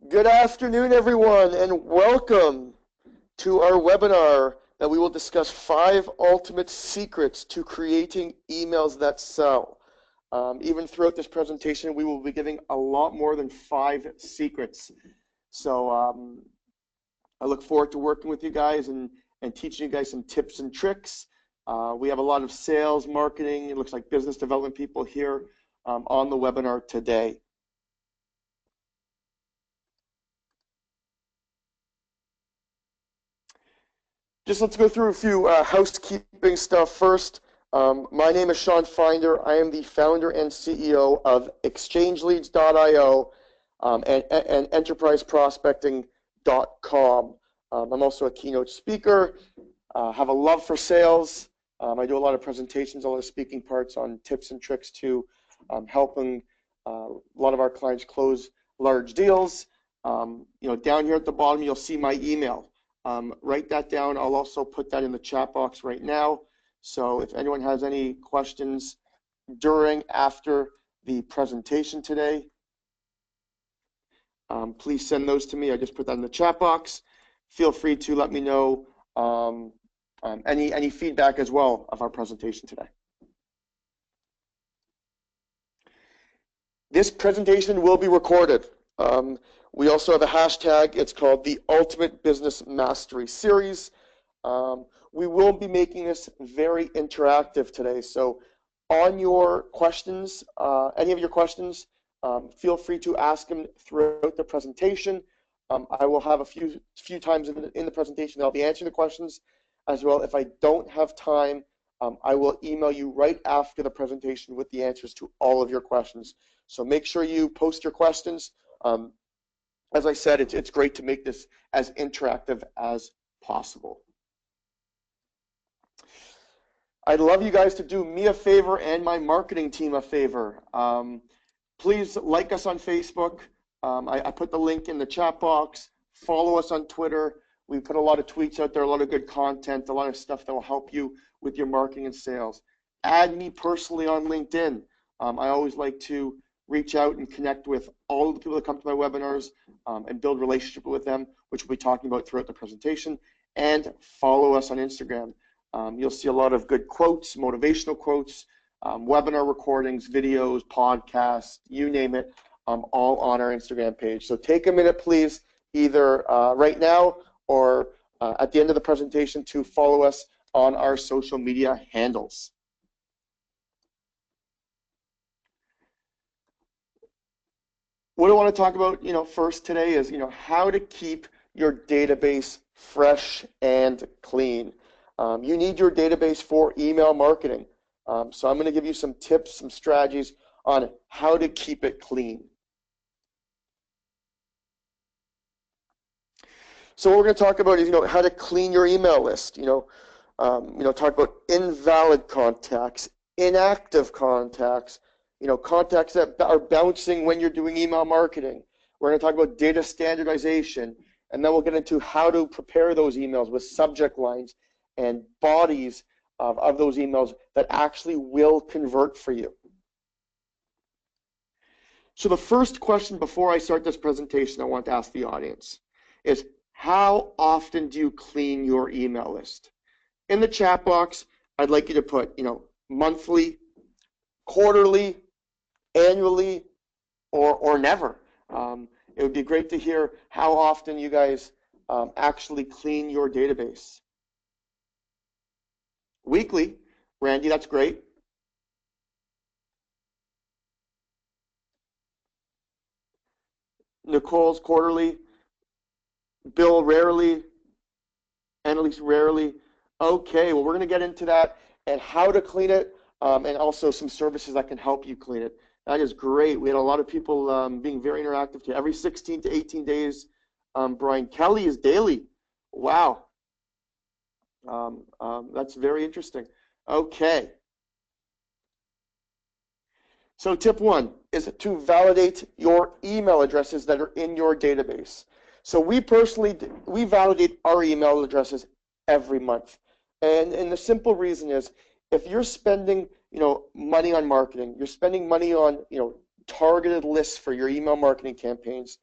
Good afternoon, everyone, and welcome to our webinar that we will discuss 5 ultimate secrets to creating emails that sell. Even throughout this presentation, we will be giving a lot more than 5 secrets. So I look forward to working with you guys and teaching you guys some tips and tricks. We have a lot of sales, marketing, it looks like business development people here on the webinar today. Just let's go through a few housekeeping stuff first. My name is Sean Finder. I am the founder and CEO of ExchangeLeads.io and EnterpriseProspecting.com. I'm also a keynote speaker, have a love for sales. I do a lot of presentations, a lot of speaking parts on tips and tricks to helping a lot of our clients close large deals. Down here at the bottom, you'll see my email. Write that down. I'll also put that in the chat box right now. So if anyone has any questions during, after the presentation today, please send those to me. I just put that in the chat box. Feel free to let me know any feedback as well of our presentation today. This presentation will be recorded. We also have a hashtag. It's called the Ultimate Business Mastery Series. We will be making this very interactive today. So on your questions, any of your questions, feel free to ask them throughout the presentation. I will have a few times in the presentation that I'll be answering the questions as well. If I don't have time, I will email you right after the presentation with the answers to all of your questions. So make sure you post your questions. As I said, it's great to make this as interactive as possible. I'd love you guys to do me a favor and my marketing team a favor. Please like us on Facebook. I put the link in the chat box. Follow us on Twitter. We put a lot of tweets out there, a lot of good content, a lot of stuff that will help you with your marketing and sales. Add me personally on LinkedIn. I always like to reach out and connect with all of the people that come to my webinars and build relationship with them, which we'll be talking about throughout the presentation. And follow us on Instagram. You'll see a lot of good quotes, motivational quotes, webinar recordings, videos, podcasts, you name it, all on our Instagram page. So take a minute, please, either right now or at the end of the presentation to follow us on our social media handles. What I want to talk about, first today is, how to keep your database fresh and clean. You need your database for email marketing. So I'm going to give you some tips, some strategies on how to keep it clean. So what we're going to talk about is, how to clean your email list. Talk about invalid contacts, inactive contacts, contacts that are bouncing when you're doing email marketing. We're going to talk about data standardization, and then we'll get into how to prepare those emails with subject lines and bodies of those emails that actually will convert for you. So the first question before I start this presentation I want to ask the audience is, how often do you clean your email list? In the chat box, I'd like you to put, monthly, quarterly, annually, or never. It would be great to hear how often you guys actually clean your database. Weekly, Randy, that's great. Nicole's quarterly. Bill rarely. Annalise rarely. Okay, well, we're going to get into that and how to clean it, and also some services that can help you clean it. That is great. We had a lot of people being very interactive today. Every 16 to 18 days, Brian Kelly is daily. Wow. That's very interesting. Okay. So tip 1 is to validate your email addresses that are in your database. So we validate our email addresses every month. And the simple reason is, if you're spending, money on marketing, you're spending money on, targeted lists for your email marketing campaigns,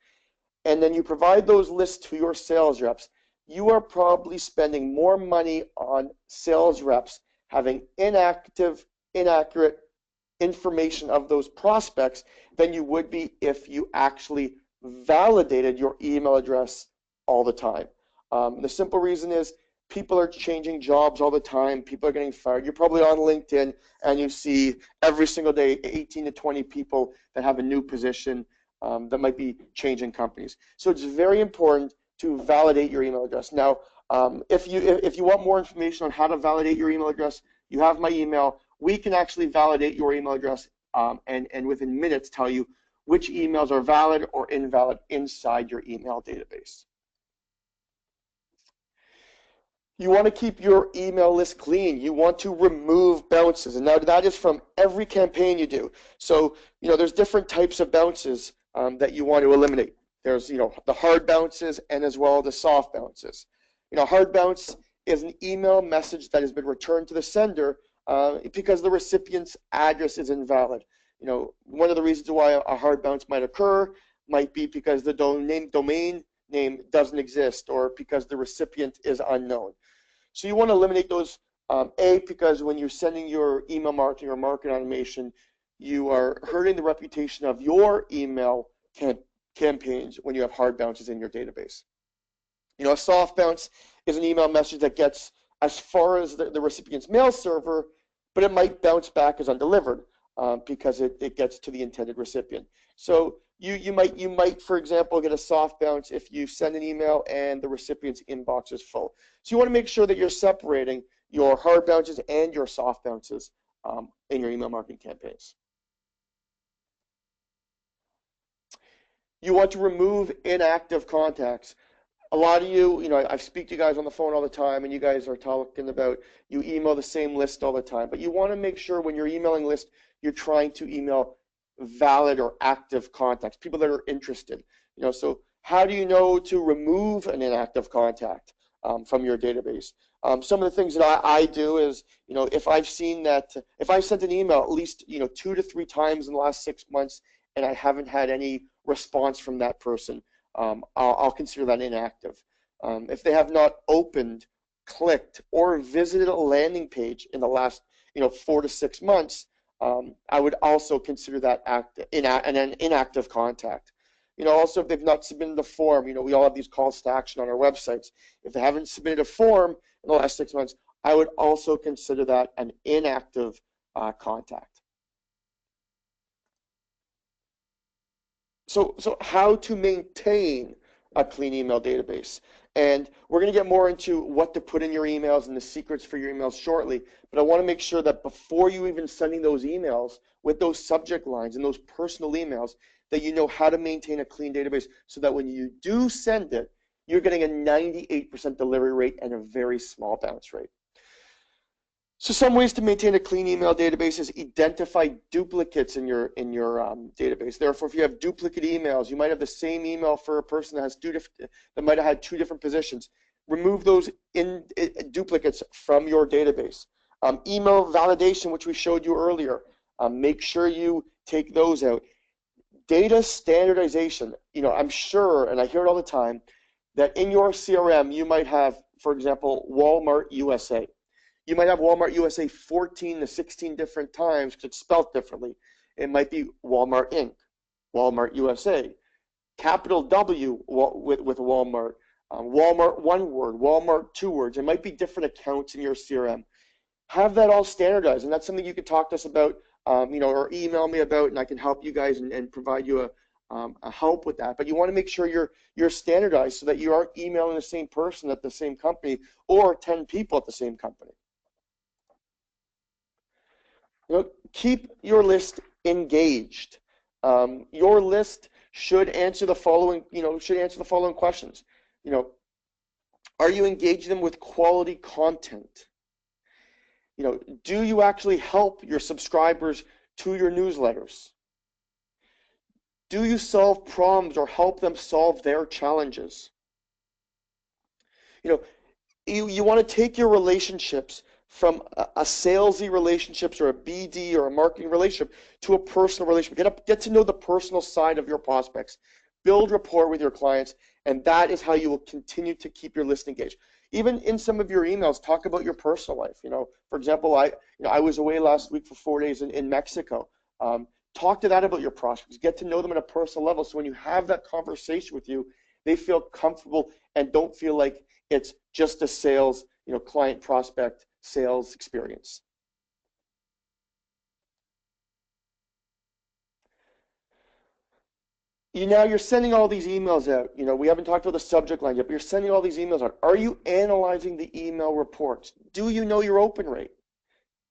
and then you provide those lists to your sales reps, you are probably spending more money on sales reps having inaccurate information of those prospects than you would be if you actually validated your email address all the time. The simple reason is people are changing jobs all the time. People are getting fired. You're probably on LinkedIn and you see every single day 18 to 20 people that have a new position that might be changing companies. So it's very important to validate your email address. Now, if you want more information on how to validate your email address, you have my email. We can actually validate your email address and within minutes tell you which emails are valid or invalid inside your email database. You want to keep your email list clean. You want to remove bounces. And now that is from every campaign you do. So, there's different types of bounces that you want to eliminate. There's, the hard bounces and as well the soft bounces. Hard bounce is an email message that has been returned to the sender because the recipient's address is invalid. One of the reasons why a hard bounce might occur might be because the domain name doesn't exist or because the recipient is unknown. So you want to eliminate those, because when you're sending your email marketing or marketing automation, you are hurting the reputation of your email campaigns when you have hard bounces in your database. A soft bounce is an email message that gets as far as the recipient's mail server, but it might bounce back as undelivered because it gets to the intended recipient. So you might, for example, get a soft bounce if you send an email and the recipient's inbox is full. So you want to make sure that you're separating your hard bounces and your soft bounces in your email marketing campaigns. You want to remove inactive contacts. A lot of you, I speak to you guys on the phone all the time, and you guys are talking about you email the same list all the time. But you want to make sure when you're emailing list, you're trying to email valid or active contacts, people that are interested. So how do you know to remove an inactive contact from your database? Some of the things that I do is, if I've seen that, if I sent an email at least 2 to 3 times in the last 6 months and I haven't had any response from that person, I'll consider that inactive. If they have not opened, clicked, or visited a landing page in the last 4 to 6 months, I would also consider that an inactive contact. Also, if they've not submitted a form, we all have these calls to action on our websites. If they haven't submitted a form in the last 6 months, I would also consider that an inactive contact. So how to maintain a clean email database. And we're going to get more into what to put in your emails and the secrets for your emails shortly. But I want to make sure that before you even sending those emails with those subject lines and those personal emails, that you know how to maintain a clean database so that when you do send it, you're getting a 98% delivery rate and a very small bounce rate. So some ways to maintain a clean email database is identify duplicates in your database. Therefore, if you have duplicate emails, you might have the same email for a person that has that might have had 2 different positions. Remove those duplicates from your database. Email validation, which we showed you earlier, make sure you take those out. Data standardization. I'm sure, and I hear it all the time, that in your CRM you might have, for example, Walmart USA. You might have Walmart USA 14 to 16 different times because it's spelled differently. It might be Walmart Inc., Walmart USA, capital W with Walmart, Walmart one word, Walmart 2 words. It might be different accounts in your CRM. Have that all standardized, and that's something you could talk to us about, or email me about, and I can help you guys and provide you a help with that. But you want to make sure you're standardized so that you aren't emailing the same person at the same company or 10 people at the same company. Keep your list engaged. Your list should answer the following, questions. Are you engaging them with quality content? Do you actually help your subscribers to your newsletters? Do you solve problems or help them solve their challenges? You want to take your relationships from a salesy relationships or a BD or a marketing relationship to a personal relationship. Get to know the personal side of your prospects. build rapport with your clients, and that is how you will continue to keep your list engaged. Even in some of your emails, talk about your personal life. For example, I was away last week for 4 days in Mexico. Talk to that about your prospects. Get to know them at a personal level. So when you have that conversation with you, they feel comfortable and don't feel like it's just a sales, client prospect sales experience. Now you're sending all these emails out. We haven't talked about the subject line yet, but you're sending all these emails out. Are you analyzing the email reports? Do you know your open rate?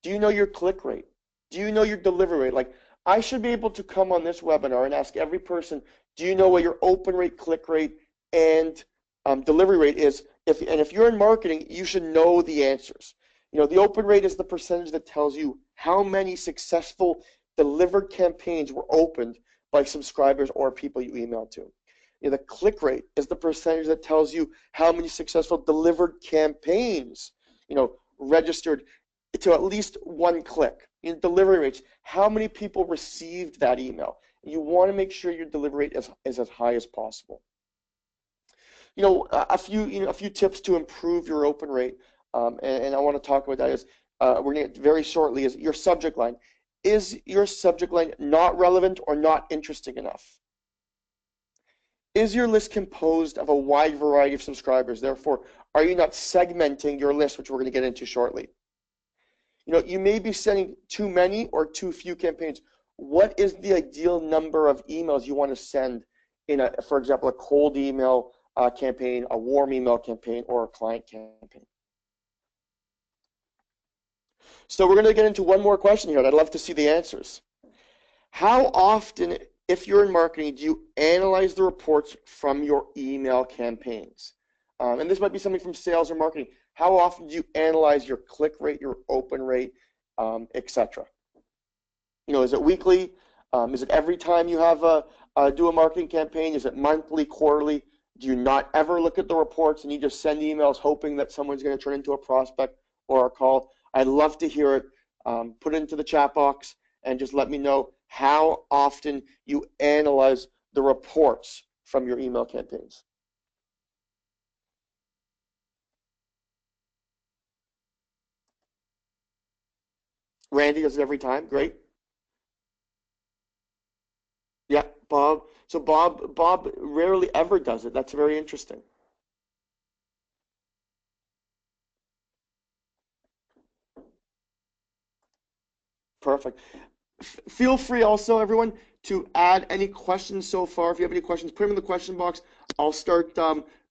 Do you know your click rate? Do you know your delivery rate? Like, I should be able to come on this webinar and ask every person, do you know what your open rate, click rate, and delivery rate is? If you're in marketing, you should know the answers. The open rate is the percentage that tells you how many successful delivered campaigns were opened by subscribers or people you emailed to. The click rate is the percentage that tells you how many successful delivered campaigns, registered to at least one click. Delivery rates, how many people received that email? You want to make sure your delivery rate is as high as possible. A few tips to improve your open rate, and I want to talk about that is we're going to get very shortly is your subject line. Is your subject line not relevant or not interesting enough? Is your list composed of a wide variety of subscribers? Therefore, are you not segmenting your list, which we're going to get into shortly? You may be sending too many or too few campaigns. What is the ideal number of emails you want to send in for example, a cold email campaign, a warm email campaign, or a client campaign? So we're going to get into one more question here, and I'd love to see the answers. How often, if you're in marketing, do you analyze the reports from your email campaigns? And this might be something from sales or marketing. How often do you analyze your click rate, your open rate, etc.? Is it weekly? Is it every time you have do a marketing campaign? Is it monthly, quarterly? Do you not ever look at the reports and you just send emails hoping that someone's going to turn into a prospect or a call? I'd love to hear it. Put it into the chat box and just let me know how often you analyze the reports from your email campaigns. Randy does it every time. Great. Yeah, Bob. So Bob rarely ever does it. That's very interesting. Perfect. Feel free also, everyone, to add any questions so far. If you have any questions, put them in the question box. I'll start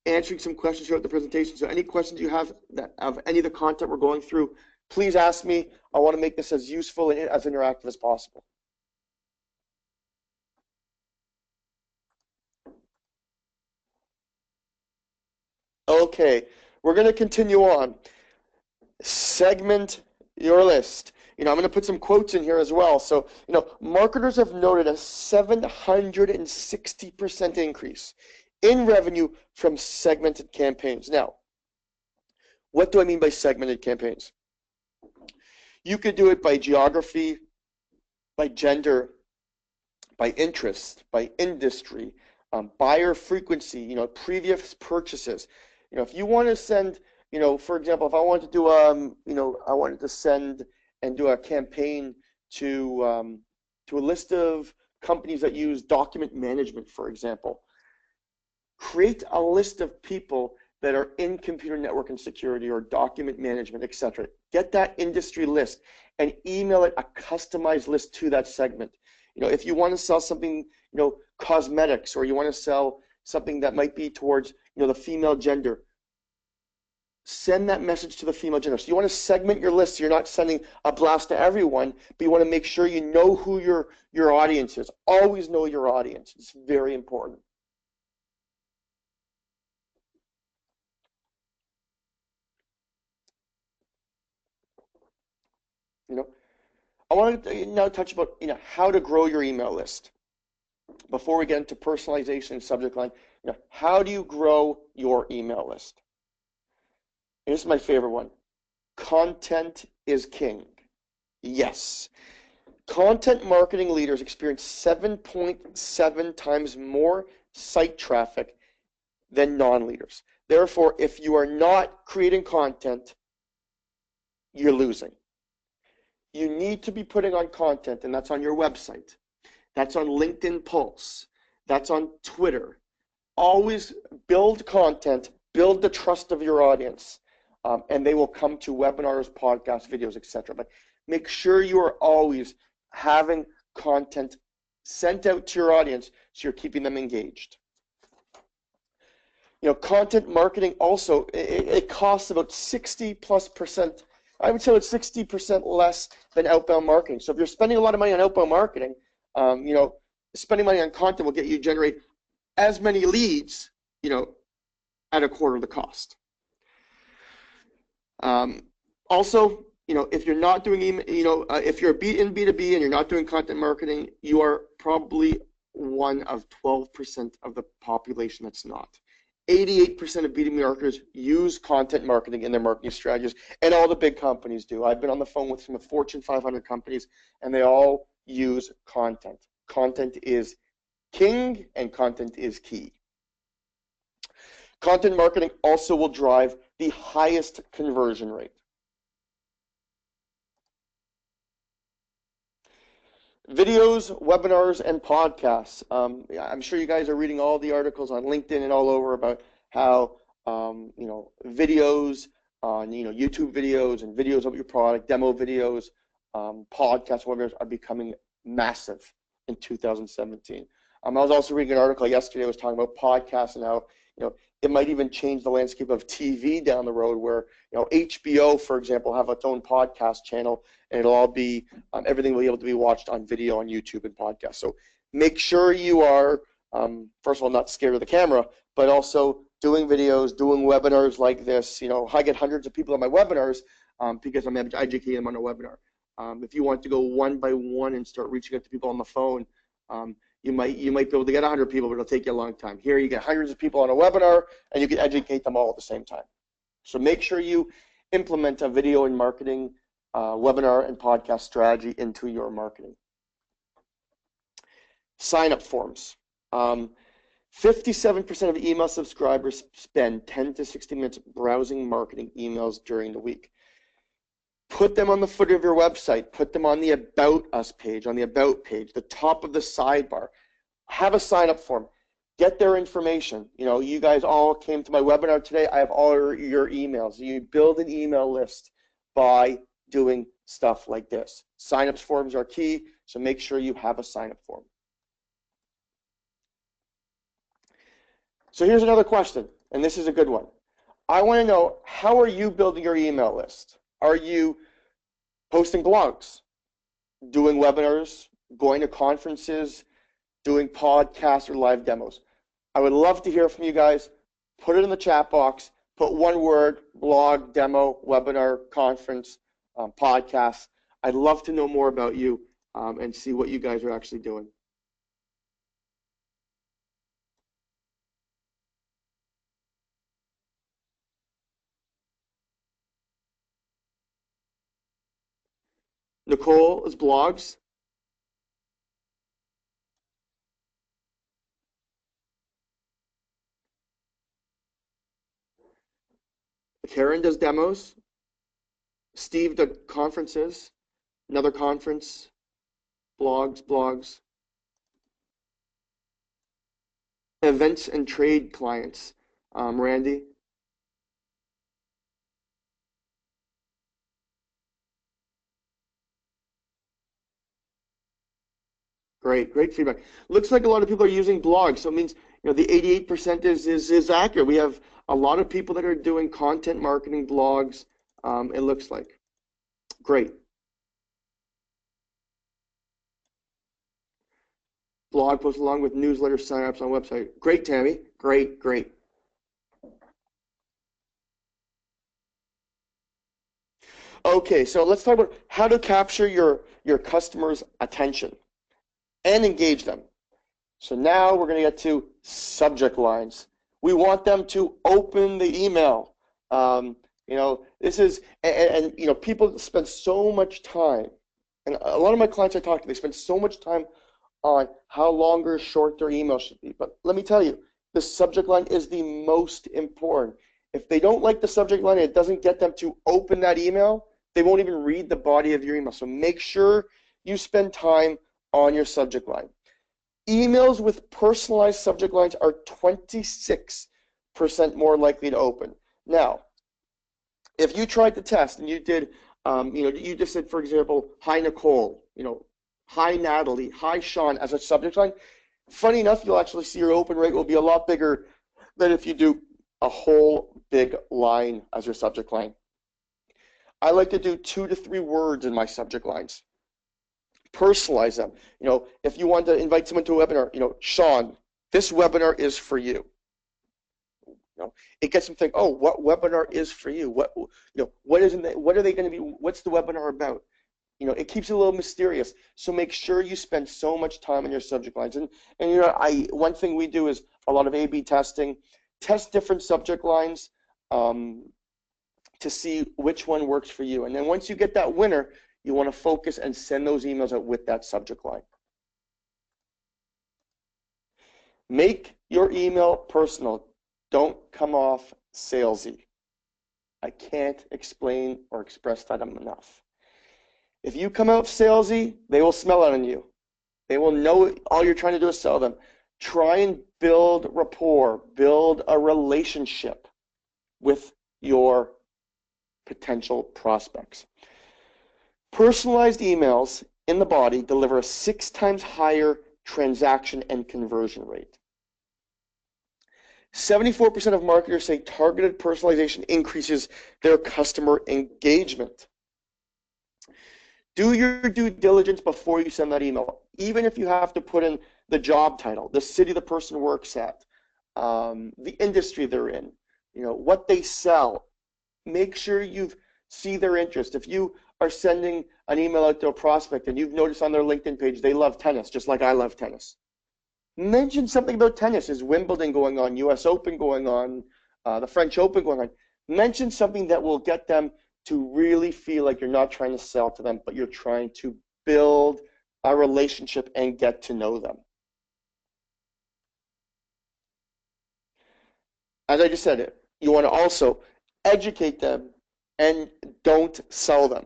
answering some questions throughout the presentation. So any questions you have of any of the content we're going through, please ask me. I want to make this as useful and as interactive as possible. Okay, we're going to continue on. Segment your list. I'm going to put some quotes in here as well. So, marketers have noted a 760% increase in revenue from segmented campaigns. Now, what do I mean by segmented campaigns? You could do it by geography, by gender, by interest, by industry, buyer frequency, previous purchases. If you want to send, for example, if I wanted to do, I wanted to send and do a campaign to a list of companies that use document management, for example. Create a list of people that are in computer network and security or document management, etc. Get that industry list and email it a customized list to that segment. If you want to sell something, cosmetics, or you want to sell something that might be towards, the female gender, send that message to the female gender. So you want to segment your list. So you're not sending a blast to everyone, but you want to make sure you know who your audience is. Always know your audience. It's very important. I want to now touch about how to grow your email list. Before we get into personalization and subject line, how do you grow your email list? And this is my favorite one. Content is king. Yes. Content marketing leaders experience 7.7 times more site traffic than non-leaders. Therefore, if you are not creating content, you're losing. You need to be putting on content, and that's on your website. That's on LinkedIn Pulse. That's on Twitter. Always build content, build the trust of your audience, and they will come to webinars, podcasts, videos, etc. But make sure you are always having content sent out to your audience so you're keeping them engaged. You know, content marketing also, it costs about 60+%. I would say it's 60% less than outbound marketing. So if you're spending a lot of money on outbound marketing, you know, spending money on content will get you generate as many leads, you know, at a quarter of the cost. Also, you know, if you're not doing, you know, if you're in B2B and you're not doing content marketing, you are probably one of 12% of the population that's not. 88% of B2B marketers use content marketing in their marketing strategies, and all the big companies do. I've been on the phone with some of the Fortune 500 companies, and they all use content. Content is king, and content is key. Content marketing also will drive the highest conversion rate. Videos, webinars, and podcasts. I'm sure you guys are reading all the articles on LinkedIn and all over about how you know, videos on, you know, YouTube videos and videos of your product, demo videos, podcasts, webinars are becoming massive in 2017. I was also reading an article yesterday. I was talking about podcasts and how, you know, it might even change the landscape of TV down the road, where, you know, HBO, for example, have its own podcast channel, and it'll all be, everything will be able to be watched on video on YouTube and podcasts. So make sure you are, first of all, not scared of the camera, but also doing videos, doing webinars like this. You know, I get hundreds of people on my webinars because I'm educating them on a webinar. If you want to go one by one and start reaching out to people on the phone, you might be able to get 100 people, but it'll take you a long time. Here you get hundreds of people on a webinar, and you can educate them all at the same time. So make sure you implement a video and marketing webinar and podcast strategy into your marketing. Sign-up forms. 57% of email subscribers spend 10 to 60 minutes browsing marketing emails during the week. Put them on the footer of your website. Put them on the About Us page, on the About page, the top of the sidebar. Have a sign-up form. Get their information. You know, you guys all came to my webinar today. I have all your emails. You build an email list by doing stuff like this. Sign-up forms are key, so make sure you have a sign-up form. So here's another question, and this is a good one. I want to know, how are you building your email list? Are you posting blogs, doing webinars, going to conferences, doing podcasts or live demos? I would love to hear from you guys. Put it in the chat box. Put one word: blog, demo, webinar, conference, podcast. I'd love to know more about you and see what you guys are actually doing. Nicole is blogs. Karen does demos. Steve does conferences. Another conference. Blogs. Events and trade clients. Randy. Great feedback. Looks like a lot of people are using blogs, so it means, you know, the 88% is accurate. We have a lot of people that are doing content marketing blogs. It looks like great. Blog posts along with newsletter signups on website. Great, Tammy. Great. Okay, so let's talk about how to capture your customers' attention and engage them. So now we're going to get to subject lines. We want them to open the email. You know, this is, and you know, people spend so much time, and a lot of my clients I talk to, they spend so much time on how long or short their email should be. But let me tell you, the subject line is the most important. If they don't like the subject line and it doesn't get them to open that email, they won't even read the body of your email. So make sure you spend time on your subject line. Emails with personalized subject lines are 26% more likely to open. Now, if you tried the test and you did, you just said, for example, hi Nicole, hi Natalie, hi Sean as a subject line, funny enough, you'll actually see your open rate will be a lot bigger than if you do a whole big line as your subject line. I like to do 2 to 3 words in my subject lines. Personalize them. If you want to invite someone to a webinar, Sean, this webinar is for you. It gets them thinking, oh, what webinar is for you? What are they going to be? What's the webinar about? It keeps it a little mysterious. So make sure you spend so much time on your subject lines. And one thing we do is a lot of A/B testing. Test different subject lines to see which one works for you. And then once you get that winner, you want to focus and send those emails out with that subject line. Make your email personal. Don't come off salesy. I can't explain or express that enough. If you come out salesy, they will smell it on you. They will know all you're trying to do is sell them. Try and build rapport, build a relationship with your potential prospects. Personalized emails in the body deliver a 6 times higher transaction and conversion rate. 74% of marketers say targeted personalization increases their customer engagement. Do your due diligence before you send that email, even if you have to put in the job title, the city the person works at, the industry they're in, what they sell. Make sure you see their interest. If you are sending an email out to a prospect and you've noticed on their LinkedIn page they love tennis, just like I love tennis, mention something about tennis. Is Wimbledon going on, US Open going on, the French Open going on? Mention something that will get them to really feel like you're not trying to sell to them, but you're trying to build a relationship and get to know them. As I just said, you want to also educate them and don't sell them.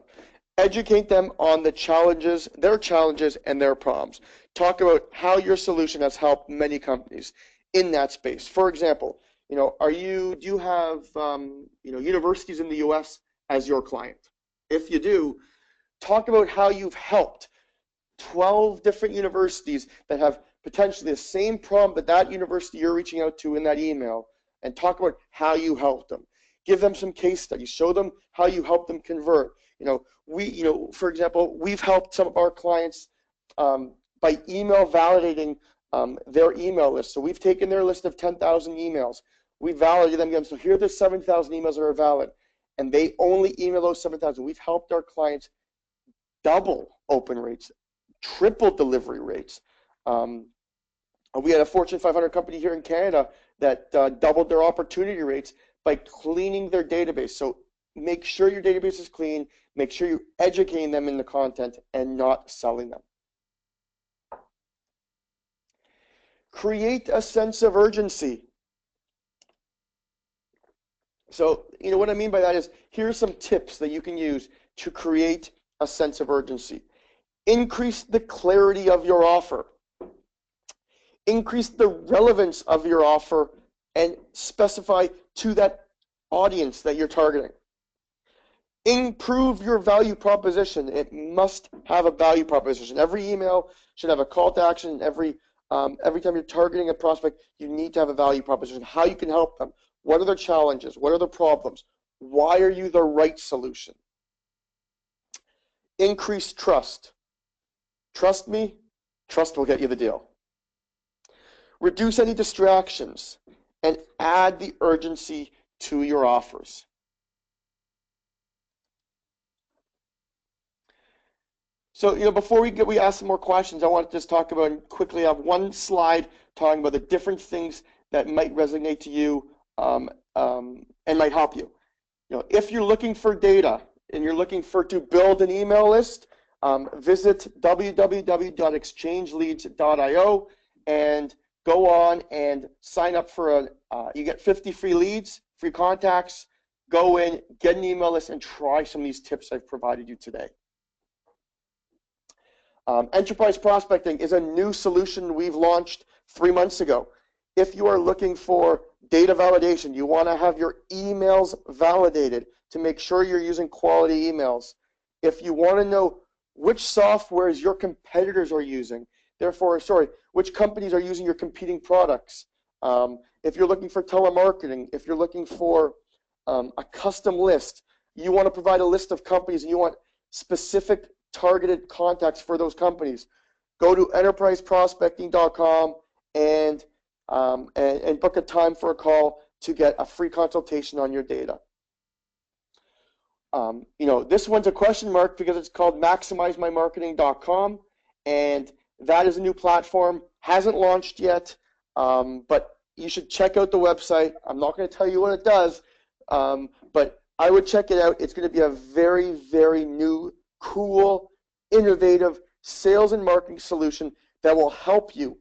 Educate them on the challenges, their challenges and their problems. Talk about how your solution has helped many companies in that space. For example, do you have universities in the US as your client? If you do, talk about how you've helped 12 different universities that have potentially the same problem that that university you're reaching out to in that email, and talk about how you helped them. Give them some case studies. Show them how you help them convert. For example, we've helped some of our clients by email validating their email list. So we've taken their list of 10,000 emails. We validated them. So here are the 7,000 emails that are valid, and they only email those 7,000. We've helped our clients double open rates, triple delivery rates. We had a Fortune 500 company here in Canada that doubled their opportunity rates by cleaning their database. So make sure your database is clean. Make sure you're educating them in the content and not selling them. Create a sense of urgency. So, what I mean by that is, here's some tips that you can use to create a sense of urgency. Increase the clarity of your offer. Increase the relevance of your offer and specify to that audience that you're targeting. Improve your value proposition. It must have a value proposition. Every email should have a call to action. Every time you're targeting a prospect, you need to have a value proposition. How you can help them. What are their challenges? What are their problems? Why are you the right solution? Increase trust. Trust me, trust will get you the deal. Reduce any distractions and add the urgency to your offers. So, before we ask some more questions, I want to just talk about and quickly have one slide talking about the different things that might resonate to you and might help you. If you're looking for data and you're looking to build an email list, visit www.exchangeleads.io and go on and sign up for you get 50 free leads, free contacts. Go in, get an email list, and try some of these tips I've provided you today. Enterprise prospecting is a new solution we've launched 3 months ago. If you are looking for data validation, you want to have your emails validated to make sure you're using quality emails. If you want to know which softwares your competitors are using, which companies are using your competing products. If you're looking for telemarketing, if you're looking for a custom list, you want to provide a list of companies and you want specific targeted contacts for those companies, go to enterpriseprospecting.com and book a time for a call to get a free consultation on your data. This one's a question mark because it's called maximizemymarketing.com, and that is a new platform, hasn't launched yet, but you should check out the website. I'm not going to tell you what it does, but I would check it out. It's going to be a very, very new, cool, innovative sales and marketing solution that will help you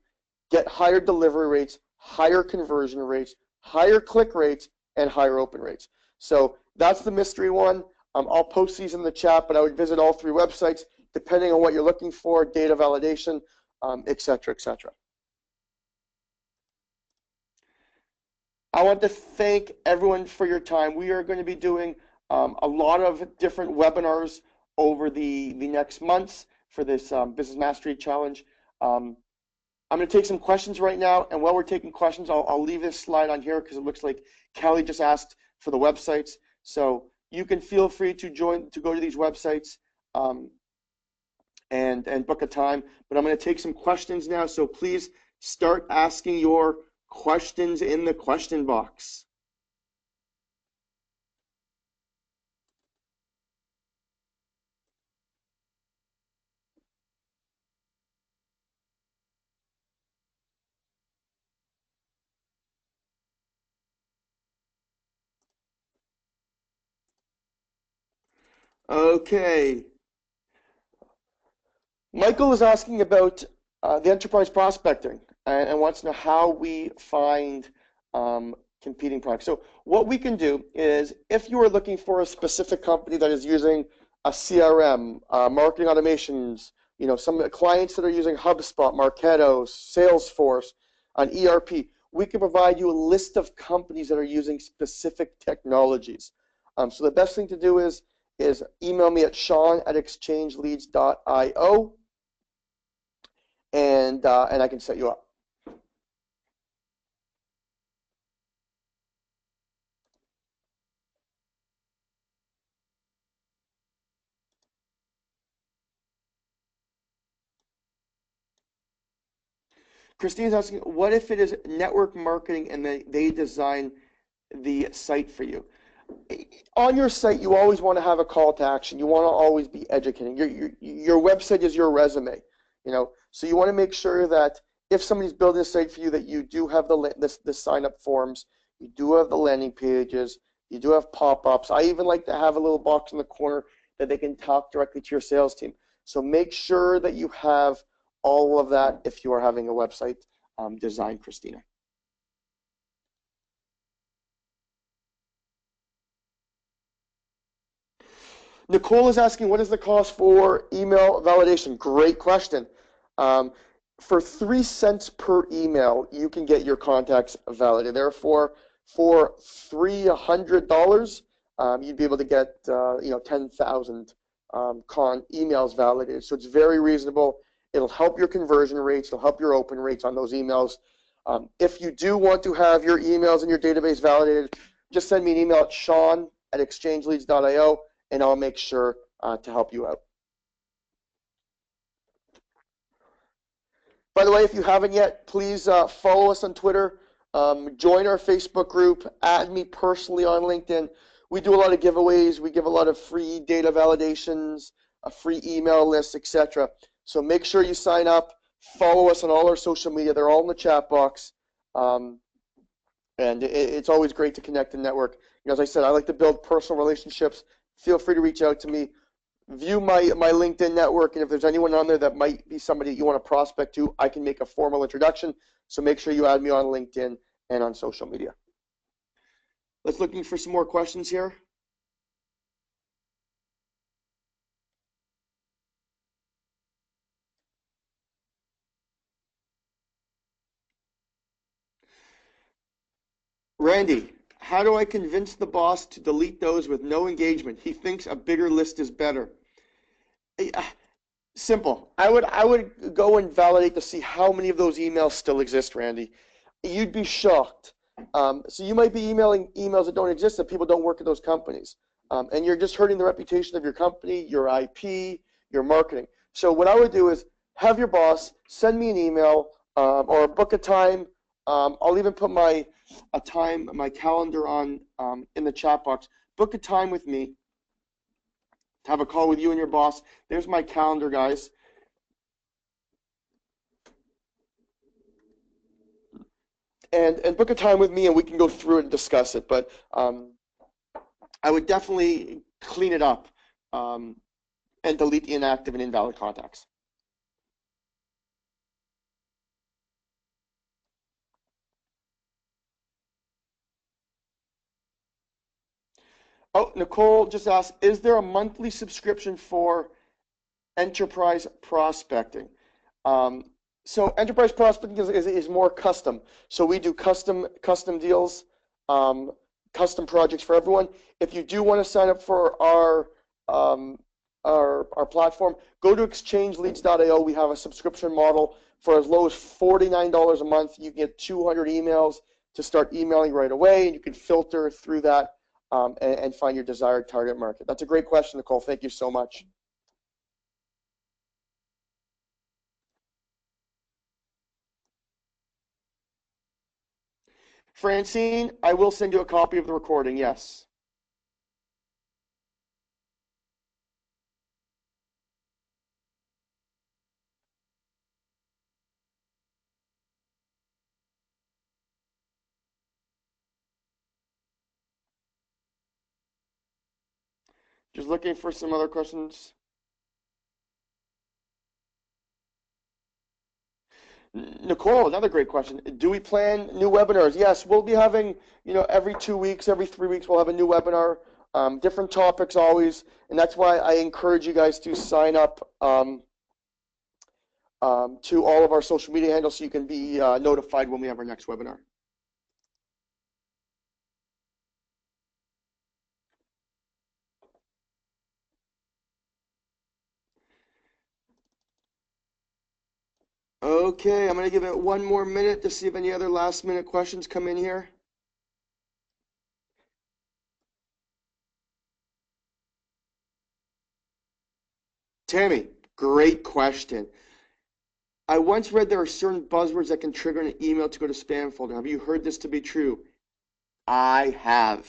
get higher delivery rates, higher conversion rates, higher click rates, and higher open rates. So that's the mystery one. I'll post these in the chat, but I would visit all 3 websites depending on what you're looking for, data validation, et cetera, et cetera. I want to thank everyone for your time. We are going to be doing a lot of different webinars over the next months for this Business Mastery Challenge. I'm going to take some questions right now, and while we're taking questions, I'll leave this slide on here because it looks like Kelly just asked for the websites. So you can feel free to go to these websites and book a time. But I'm going to take some questions now, so please start asking your questions in the question box. Okay. Michael is asking about the enterprise prospecting and wants to know how we find competing products. So what we can do is, if you are looking for a specific company that is using a CRM, marketing automations, some clients that are using HubSpot, Marketo, Salesforce, an ERP, we can provide you a list of companies that are using specific technologies. So the best thing to do is email me at sean@exchangeleads.io, and I can set you up. Christine's asking, what if it is network marketing and they design the site for you? On your site, you always want to have a call to action. You want to always be educating. Your website is your resume, So you want to make sure that if somebody's building a site for you, that you do have the sign-up forms, you do have the landing pages, you do have pop-ups. I even like to have a little box in the corner that they can talk directly to your sales team. So make sure that you have all of that if you are having a website designed, Christina. Nicole is asking, what is the cost for email validation? Great question. For 3 cents per email, you can get your contacts validated. Therefore, for $300, you'd be able to get 10,000 emails validated. So it's very reasonable. It'll help your conversion rates. It'll help your open rates on those emails. If you do want to have your emails in your database validated, just send me an email at sean@exchangeleads.io, and I'll make sure to help you out. By the way, if you haven't yet, please follow us on Twitter, join our Facebook group, add me personally on LinkedIn. We do a lot of giveaways. We give a lot of free data validations, a free email list, etc. So make sure you sign up, follow us on all our social media. They're all in the chat box. And it's always great to connect and network. As I said, I like to build personal relationships. Feel free to reach out to me. view my LinkedIn network, and if there's anyone on there that might be somebody you want to prospect to, I can make a formal introduction. So make sure you add me on LinkedIn and on social media. Let's looking for some more questions here. Randy, how do I convince the boss to delete those with no engagement? He thinks a bigger list is better. Simple. I would go and validate to see how many of those emails still exist, Randy. You'd be shocked. So you might be emailing emails that don't exist, that people don't work at those companies. And you're just hurting the reputation of your company, your IP, your marketing. So what I would do is have your boss send me an email or book a time. I'll even put my calendar on in the chat box. Book a time with me to have a call with you and your boss. There's my calendar, guys. And book a time with me, and we can go through it and discuss it. But I would definitely clean it up and delete the inactive and invalid contacts. Oh, Nicole just asked, is there a monthly subscription for enterprise prospecting? So enterprise prospecting is more custom. So we do custom deals, custom projects for everyone. If you do want to sign up for our platform, go to exchangeleads.io. We have a subscription model for as low as $49 a month. You can get 200 emails to start emailing right away, and you can filter through that and find your desired target market. That's a great question, Nicole. Thank you so much. Francine, I will send you a copy of the recording, yes. Just looking for some other questions. Nicole, another great question. Do we plan new webinars? Yes, we'll be having, every 2 weeks, every 3 weeks, we'll have a new webinar, different topics always, and that's why I encourage you guys to sign up to all of our social media handles so you can be notified when we have our next webinar. Okay, I'm going to give it 1 more minute to see if any other last minute questions come in here. Tammy, great question. I once read there are certain buzzwords that can trigger an email to go to spam folder. Have you heard this to be true? I have.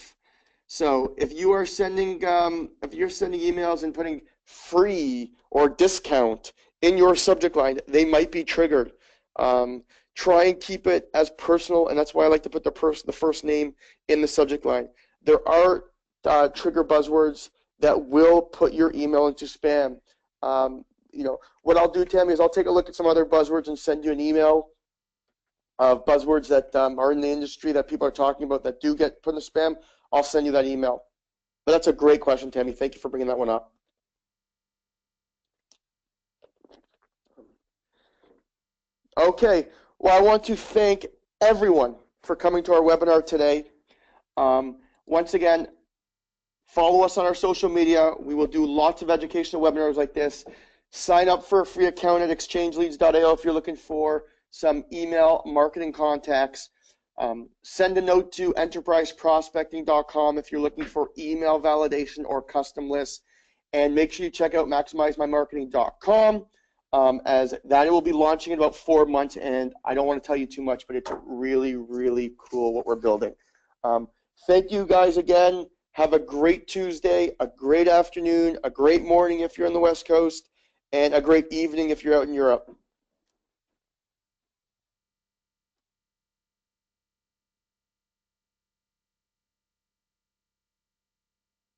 So if you are sending emails and putting free or discount in your subject line, they might be triggered. Try and keep it as personal, and that's why I like to put the first name in the subject line. There are trigger buzzwords that will put your email into spam. What I'll do, Tammy, is I'll take a look at some other buzzwords and send you an email of buzzwords that are in the industry that people are talking about that do get put in the spam. I'll send you that email. But that's a great question, Tammy. Thank you for bringing that one up. Okay. Well, I want to thank everyone for coming to our webinar today. Once again, follow us on our social media. We will do lots of educational webinars like this. Sign up for a free account at exchangeleads.io if you're looking for some email marketing contacts. Send a note to enterpriseprospecting.com if you're looking for email validation or custom lists. And make sure you check out maximizemymarketing.com as that will be launching in about 4 months. And I don't want to tell you too much, but it's really, really cool what we're building. Thank you guys again. Have a great Tuesday, a great afternoon, a great morning if you're on the West Coast, and a great evening if you're out in Europe.